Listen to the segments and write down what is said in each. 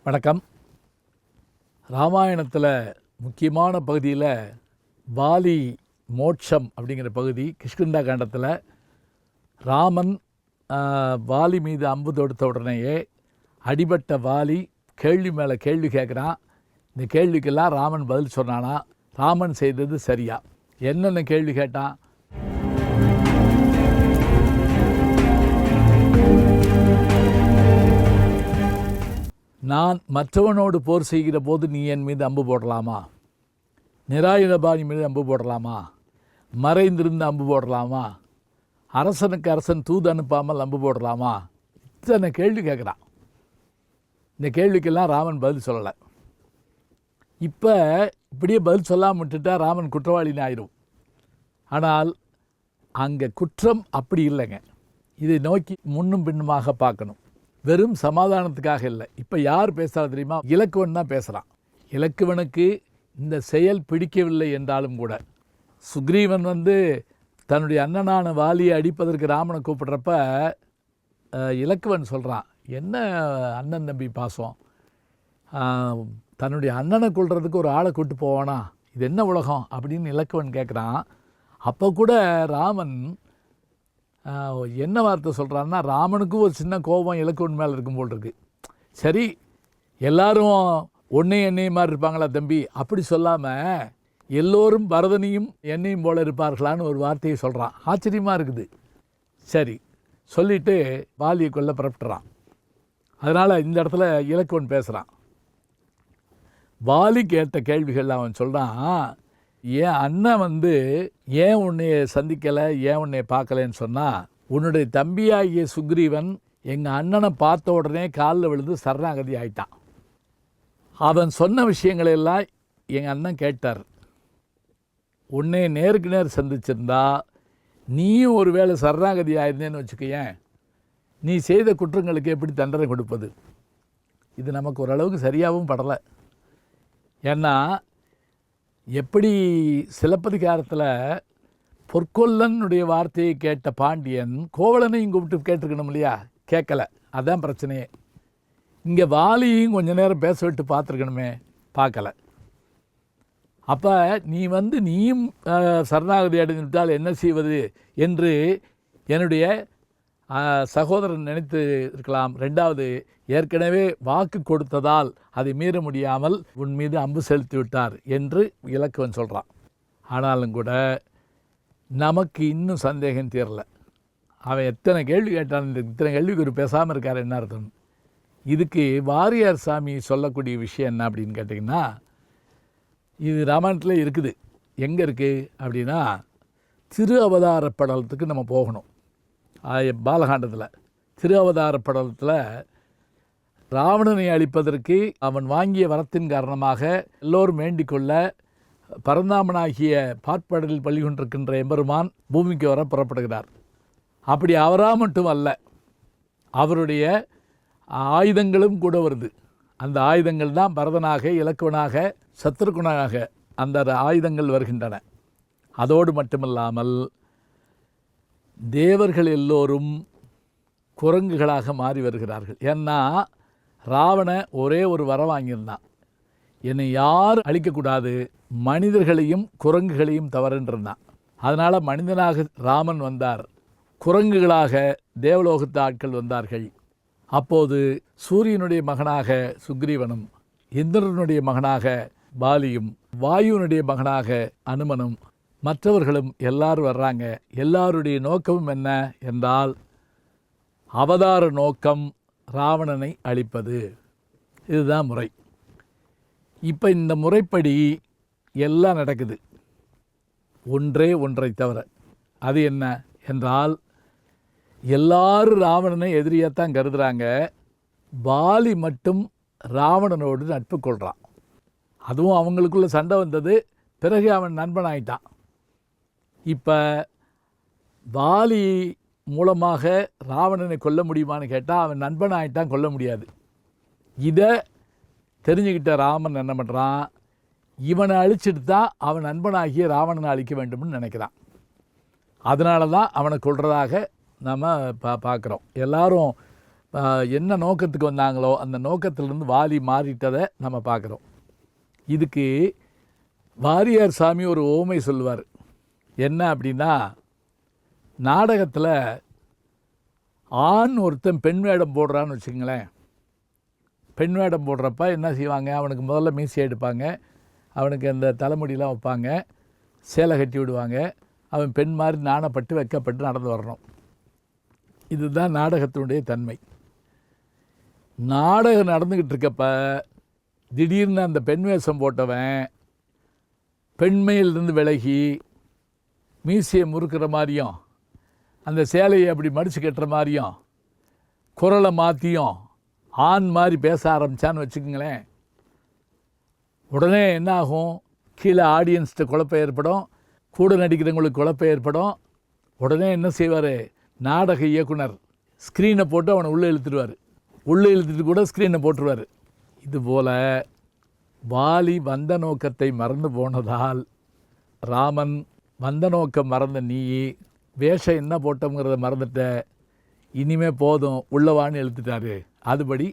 வணக்கம். ராமாயணத்தில் முக்கியமான பகுதியில் வாலி மோட்சம் அப்படிங்கிற பகுதி கிஷ்கிந்தா காண்டத்தில் ராமன் வாலி மீது அம்பு தொடுத்த உடனேயே அடிபட்ட வாலி கேள்வி மேலே கேள்வி கேட்குறான். இந்த கேள்விக்கெல்லாம் ராமன் பதில் சொன்னானா? ராமன் செய்தது சரியா? என்னென்ன கேள்வி கேட்டான்? நான் மற்றவனோடு போர் செய்கிற போது நீ என் மீது அம்பு போடலாமா? நிராயுதபாணி மீது அம்பு போடலாமா? மறைந்திருந்து அம்பு போடலாமா? அரசனுக்கு அரசன் தூது அனுப்பாமல் அம்பு போடலாமா? இத்தனை கேள்வி கேட்குறான். இந்த கேள்விக்கெல்லாம் ராமன் பதில் சொல்லலை. இப்போ இப்படியே பதில் சொல்லாமல் விட்டுட்டா ராமன் குற்றவாளின்னு ஆயிடும். ஆனால் அங்கே குற்றம் அப்படி இல்லைங்க. இதை நோக்கி முன்னும் பின்னுமாக பார்க்கணும். வெறும் சமாதானத்துக்காக இல்லை. இப்போ யார் பேசுகிறா தெரியுமா? இலக்குவன் தான் பேசுகிறான். இலக்குவனுக்கு இந்த செயல் பிடிக்கவில்லை என்றாலும் கூட சுக்ரீவன் தன்னுடைய அண்ணனான வாலியை அடிப்பதற்கு ராமனை கூப்பிடுறப்ப இலக்குவன் சொல்கிறான், என்ன அண்ணன் தம்பி பாசம், தன்னுடைய அண்ணனை கொள்றதுக்கு ஒரு ஆளை கூப்பிட்டு போவானா? இது என்ன உலகம் அப்படின்னு இலக்குவன் கேட்குறான். அப்போ கூட ராமன் என்ன வார்த்தை சொல்கிறான்னா, ராமனுக்கும் ஒரு சின்ன கோபம் இலக்குவன் மேலே இருக்கும் போல் இருக்கு. சரி, எல்லாரும் என்னையும் மாதிரி இருப்பாங்களா தம்பி? அப்படி சொல்லாமல் எல்லோரும் பரதனையும் என்னையும் போல இருப்பார்களான்னு ஒரு வார்த்தையை சொல்கிறான். ஆச்சரியமாக இருக்குது. சரி சொல்லிவிட்டு வாலியை கொல்ல புறப்பட்டுறான். அதனால் இந்த இடத்துல இலக்குவன் பேசுகிறான். வாலி கேட்ட கேள்விகள் அவன் சொல்கிறான், என் அண்ணன் ஏன் உன்னைய சந்திக்கலை, ஏன் உன்னைய பார்க்கலன்னு சொன்னால், உன்னுடைய தம்பியாகிய சுக்ரீவன் எங்கள் அண்ணனை பார்த்த உடனே காலில் விழுந்து சரணாகதி ஆயிட்டான். அவன் சொன்ன விஷயங்களெல்லாம் எங்கள் அண்ணன் கேட்டார். உன்னை நேருக்கு நேர் சந்திச்சிருந்தா நீயும் ஒரு வேளை சரணாகதி ஆயிருந்தேன்னு வச்சுக்கேன், நீ செய்த குற்றங்களுக்கு எப்படி தண்டனை கொடுப்பது? இது நமக்கு ஓரளவுக்கு சரியாகவும் படலை. ஏன்னா எப்படி சிலப்பதிகாரத்தில் பொற்கொல்லனுடைய வார்த்தையை கேட்ட பாண்டியன் கோவலனையும் கூப்பிட்டு கேட்டிருக்கணும் இல்லையா? கேட்கலை. அதுதான் பிரச்சனையே. இங்கே வாலியையும் கொஞ்ச நேரம் பேச விட்டு பார்த்துருக்கணுமே, பார்க்கலை. அப்போ நீ நீயும் சரணாகதி அடைந்துவிட்டால் என்ன செய்வது என்று என்னுடைய சகோதரன் நினைத்து இருக்கலாம். ரெண்டாவது, ஏற்கனவே வாக்கு கொடுத்ததால் அதை மீற முடியாமல் உன் மீது அம்பு செலுத்தி விட்டார் என்று இலக்குவன் சொல்கிறான். ஆனாலும் கூட நமக்கு இன்னும் சந்தேகம் தீரலை. அவன் எத்தனை கேள்வி கேட்டான், இத்தனை கேள்விக்கு ஒரு பேசாமல் இருக்கார், என்ன அர்த்தம்? இதுக்கு வாரியார் சாமி சொல்லக்கூடிய விஷயம் என்ன அப்படின்னு கேட்டிங்கன்னா, இது ராமாயணத்தில் இருக்குது. எங்கே இருக்குது அப்படின்னா, திரு அவதார படலத்துக்கு நம்ம போகணும். பாலகாண்டத்தில் திரு அவதார படலத்தில் ராவணனை அழிப்பதற்கு அவன் வாங்கிய வரத்தின் காரணமாக எல்லோரும் வேண்டிக்கொள்ள பரந்தாமனாகிய பாற்படலில் பள்ளி கொண்டிருக்கின்ற எம்பெருமான் பூமிக்கு வர புறப்படுகிறார். அப்படி அவராக மட்டும் அல்ல, அவருடைய ஆயுதங்களும் கூட வருது. அந்த ஆயுதங்கள் தான் பரதனாக, இலக்குவனாக, சத்ருகுணனாக அந்த ஆயுதங்கள் வருகின்றன. அதோடு மட்டுமில்லாமல் தேவர்கள் எல்லோரும் குரங்குகளாக மாறி வருகிறார்கள். ஏன்னா ராவண ஒரே ஒரு வரம் வாங்கியிருந்தான், என்னை யாரும் அழிக்கக்கூடாது, மனிதர்களையும் குரங்குகளையும் தவறுன்றிருந்தான். அதனால் மனிதனாக ராமன் வந்தார், குரங்குகளாக தேவலோகத்து ஆட்கள் வந்தார்கள். அப்போது சூரியனுடைய மகனாக சுக்ரீவனும், இந்திரனுடைய மகனாக வாலியும், வாயுனுடைய மகனாக அனுமனும், மற்றவர்களும் எல்லாரும் வர்றாங்க. எல்லாருடைய நோக்கமும் என்ன என்றால், அவதார நோக்கம் ராவணனை அழிப்பது. இதுதான் முறை. இப்போ இந்த முறைப்படி எல்லாம் நடக்குது, ஒன்றே ஒன்றை தவிர. அது என்ன என்றால், எல்லாரும் ராவணனை எதிரியாகத்தான் கருதுகிறாங்க. வாலி மட்டும் ராவணனோடு நட்பு கொள்கிறான். அதுவும் அவங்களுக்குள்ள சண்டை வந்தது, பிறகு அவன் நண்பனாயிட்டான். இப்போ வாலி மூலமாக ராவணனை கொல்ல முடியுமான்னு கேட்டால், அவன் நண்பனாயிட்டான், கொல்ல முடியாது. இதை தெரிஞ்சுக்கிட்ட ராமன் என்ன பண்ணுறான், இவனை அழிச்சிட்டு தான் அவன் நண்பனாகிய ராவணனை அழிக்க வேண்டும்னு நினைக்கிறான். அதனால தான் அவனை கொல்றதாக நம்ம பார்க்குறோம். எல்லாரும் என்ன நோக்கத்துக்கு வந்தாங்களோ அந்த நோக்கத்திலிருந்து வாலி மாறிட்டதை நம்ம பார்க்குறோம். இதுக்கு வாரியார் சாமி ஒரு ஓமை சொல்லுவார். என்ன அப்படின்னா, நாடகத்தில் ஆண் ஒருத்தன் பெண் வேடம் போடுறான்னு வச்சுங்களேன். பெண் வேடம் போடுறப்ப என்ன செய்வாங்க, அவனுக்கு முதல்ல மீசை எடுப்பாங்க, அவனுக்கு அந்த தலைமுடியெலாம் வைப்பாங்க, சேலை கட்டி விடுவாங்க, அவன் பெண் மாதிரி நாணப்பட்டு வெக்கப்பட்டு நடந்து வரணும். இதுதான் நாடகத்தினுடைய தன்மை. நாடகம் நடந்துக்கிட்டு இருக்கப்ப திடீர்னு அந்த பெண் வேஷம் போட்டவன் பெண்மையிலிருந்து விலகி மீசையை முறுக்கிற மாதிரியும் அந்த சேலையை அப்படி மடித்து கட்டுற மாதிரியும் குரலை மாற்றியும் ஆண் மாதிரி பேச ஆரம்பித்தான்னு வச்சுக்கோங்களேன். உடனே என்ன ஆகும், கீழே ஆடியன்ஸ்கிட்ட குழப்பம் ஏற்படும், கூட நடிக்கிறவங்களுக்கு குழப்பம் ஏற்படும். உடனே என்ன செய்வார், நாடக இயக்குனர் ஸ்க்ரீனை போட்டு அவனை உள்ளே இழுத்துடுவார். உள்ளே இழுத்துட்டு கூட ஸ்க்ரீனை போட்டுருவார். இதுபோல் வாலி வந்த நோக்கத்தை மறந்து போனதால் ராமன் வந்த நோக்கம் மறந்த நீ வேஷம் என்ன போட்டோங்கிறத மறந்துட்ட, இனிமே போதும் உள்ளவான்னு இழுத்துட்டாரு. அதுபடி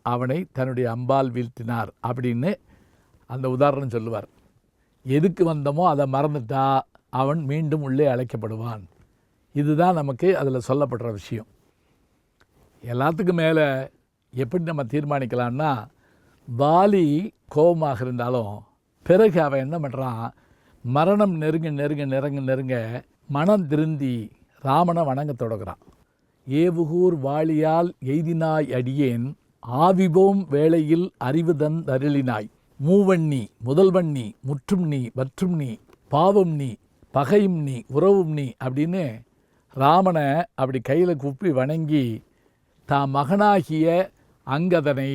அவனை தன்னுடைய அம்பால் வீழ்த்தினார் அப்படின்னு அந்த உதாரணம் சொல்லுவார். எதுக்கு வந்தமோ அதை மறந்துட்டா அவன் மீண்டும் உள்ளே அழைக்கப்படுவான். இதுதான் நமக்கு அதில் சொல்லப்படுற விஷயம். எல்லாத்துக்கும் மேலே எப்படி நம்ம தீர்மானிக்கலான்னா, வாலி கோபமாக இருந்தாலும் பிறகு அவன் என்ன பண்ணுறான், மரணம் நெருங்க மனம் திருந்தி ராமனை வணங்க தொடங்குறான். ஏவுகூர் வாளியால் எய்தினாய் அடியேன் ஆவிபோம் வேளையில் அறிவுதன் அருளினாய் மூவண்ணி முதல்வண்ணி முற்றும் நீ வற்றும் நீ பாவம் நீ பகையும் நீ உறவும் நீ அப்படின்னு ராமனை அப்படி கையில் கூப்பி வணங்கி தான் மகனாகிய அங்கதனை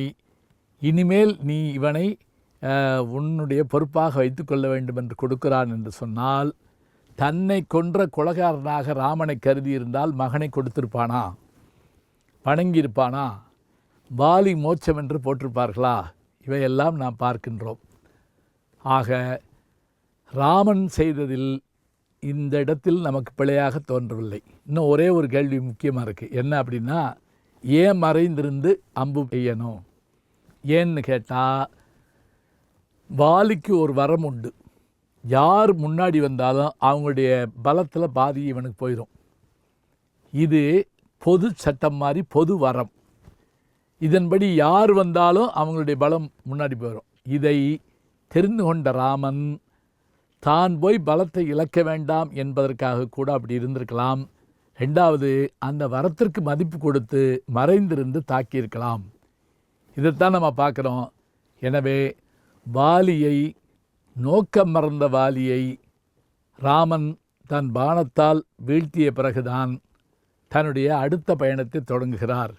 இனிமேல் நீ இவனை உன்னுடைய பொறுப்பாக வைத்து கொள்ள வேண்டும் என்று கொடுக்கிறான் என்று சொன்னால், தன்னை கொன்ற கொலைகாரனாக ராமனை கருதி இருந்தால் மகனை கொடுத்திருப்பானா, வணங்கியிருப்பானா, வாலி மோட்சம் என்று போட்டிருப்பார்களா? இவையெல்லாம் நாம் பார்க்கின்றோம். ஆக ராமன் செய்ததில் இந்த இடத்தில் நமக்கு பிழையாக தோன்றவில்லை. இன்னும் ஒரே ஒரு கேள்வி முக்கியமாக இருக்குது. என்ன அப்படின்னா, ஏன் மறைந்திருந்து அம்பு பெய்யணும்? ஏன்னு கேட்டால், வாலிக்கு ஒரு வரம் உண்டு. யார் முன்னாடி வந்தாலும் அவங்களுடைய பலத்தில் பாதி இவனுக்கு போயிடும். இது பொது சட்டம் மாதிரி பொது வரம். இதன்படி யார் வந்தாலும் அவங்களுடைய பலம் முன்னாடி போயிடும். இதை தெரிந்து கொண்ட ராமன் தான் போய் பலத்தை இழக்க வேண்டாம் என்பதற்காக கூட அப்படி இருந்திருக்கலாம். ரெண்டாவது, அந்த வரத்திற்கு மதிப்பு கொடுத்து மறைந்திருந்து தாக்கியிருக்கலாம். இதைத்தான் நம்ம பார்க்குறோம். எனவே வாலியை, நோக்கம் மறந்த வாலியை ராமன் தன் பாணத்தால் வீழ்த்திய பிறகுதான் தன்னுடைய அடுத்த பயணத்தை தொடங்குகிறார்.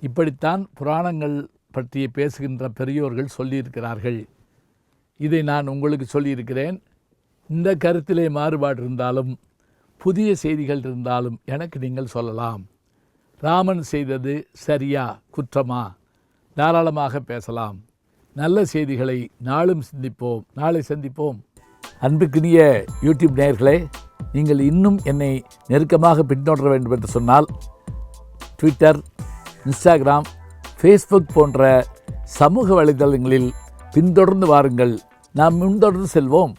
இப்படித்தான் புராணங்கள் பற்றி பேசுகின்ற பெரியோர்கள் சொல்லியிருக்கிறார்கள். இதை நான் உங்களுக்கு சொல்லியிருக்கிறேன். இந்த கருத்திலே மாறுபாடு இருந்தாலும் புதிய செய்திகள் இருந்தாலும் எனக்கு நீங்கள் சொல்லலாம். ராமன் செய்தது சரியா குற்றமா தாராளமாக பேசலாம். நல்ல செய்திகளை நாளும் சிந்திப்போம். நாளை சந்திப்போம். அன்புக்குரிய யூடியூப் நேயர்களே, நீங்கள் இன்னும் என்னை நெருக்கமாக பின்தொடர வேண்டும் என்று சொன்னால் ட்விட்டர், இன்ஸ்டாகிராம், ஃபேஸ்புக் போன்ற சமூக வலைதளங்களில் பின்தொடர்ந்து வாருங்கள். நாம் முன்தொடர்ந்து செல்வோம்.